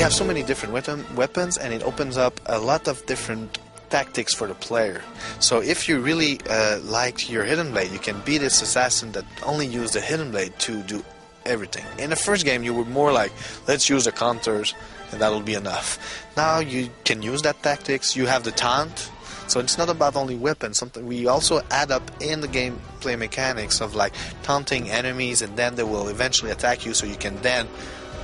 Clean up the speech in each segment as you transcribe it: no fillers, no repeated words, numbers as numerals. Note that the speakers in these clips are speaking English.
have so many different weapons, and it opens up a lot of different tactics for the player. So if you really like your hidden blade, you can be this assassin that only use the hidden blade to do everything. In the first game, you were more like, let's use the counters, and that'll be enough. Now you can use that tactics. You have the taunt. So it's not about only weapons. Something we also add up in the gameplay mechanics of like taunting enemies, and then they will eventually attack you, so you can then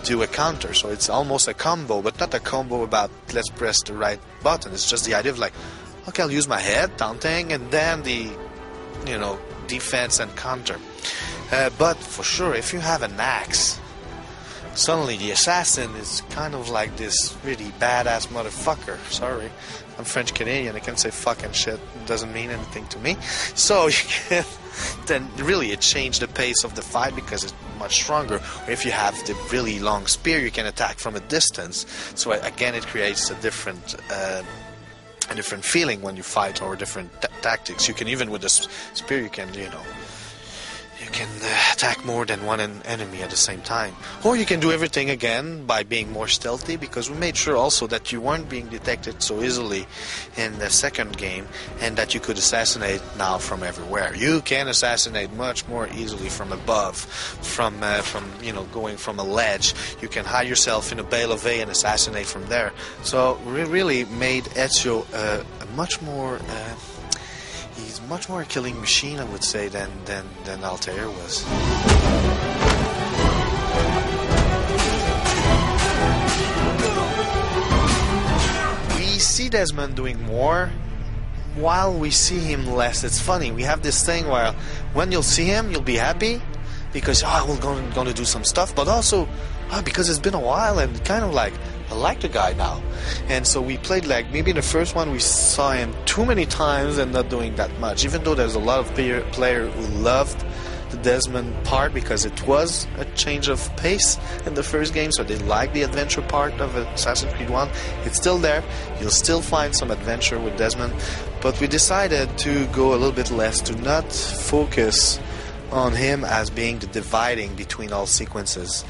do a counter. So it's almost a combo, but not a combo about let's press the right button. It's just the idea of like, okay, I'll use my head, taunting, and then the, you know, defense and counter. But for sure, if you have an axe, suddenly the assassin is kind of like this really badass motherfucker. Sorry, I'm French Canadian. I can say fucking shit. It doesn't mean anything to me. So you can, then really it changed the pace of the fight because it's much stronger. Or if you have the really long spear, you can attack from a distance. So again, it creates a different feeling when you fight, or different tactics. You can even with the spear, you can, you know, you can attack more than one enemy at the same time. Or you can do everything again by being more stealthy, because we made sure also that you weren't being detected so easily in the second game, and that you could assassinate now from everywhere. You can assassinate much more easily from above, from you know, going from a ledge. You can hide yourself in a bale of hay and assassinate from there. So we really made Ezio a much more he's much more a killing machine, I would say, than Altair was. We see Desmond doing more, while we see him less. It's funny, we have this thing where when you'll see him, you'll be happy, because, oh, we're going to do some stuff, but also, because it's been a while, and kind of like, I like the guy now. And so we played, like, maybe in the first one we saw him too many times and not doing that much, even though there's a lot of player who loved the Desmond part because it was a change of pace in the first game, so they liked the adventure part of Assassin's Creed 1. It's still there. You'll still find some adventure with Desmond, but we decided to go a little bit less, to not focus on him as being the dividing between all sequences.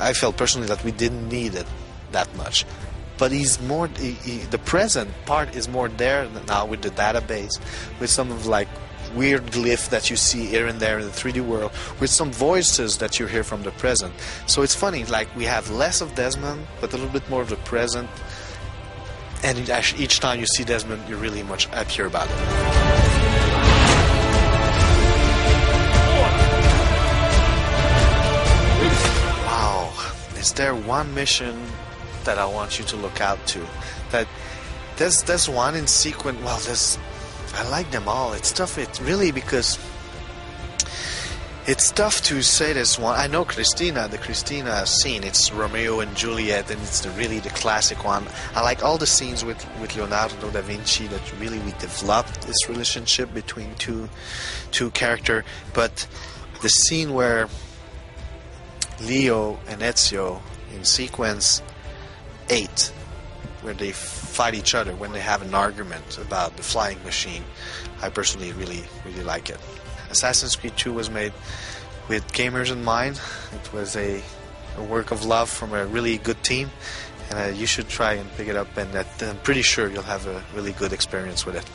I felt personally that we didn't need it that much, but he's more. The present part is more there now with the database, with some of like weird glyph that you see here and there in the 3D world, with some voices that you hear from the present. So it's funny, like we have less of Desmond, but a little bit more of the present. And each time you see Desmond, you're really much happier about it. Is there one mission that I want you to look out to? That there's one in sequence. Well, I like them all. It's tough. It's really because it's tough to say this one. I know the Christina scene. It's Romeo and Juliet, and it's really the classic one. I like all the scenes with Leonardo da Vinci that really we developed this relationship between two characters. But the scene where Leo and Ezio in sequence 8, where they fight each other when they have an argument about the flying machine, I personally really like it. Assassin's Creed 2 was made with gamers in mind. It was a work of love from a really good team, and you should try and pick it up, and I'm pretty sure you'll have a really good experience with it.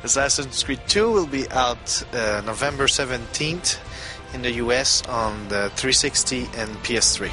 Assassin's Creed 2 will be out November 17th in the US on the 360 and PS3.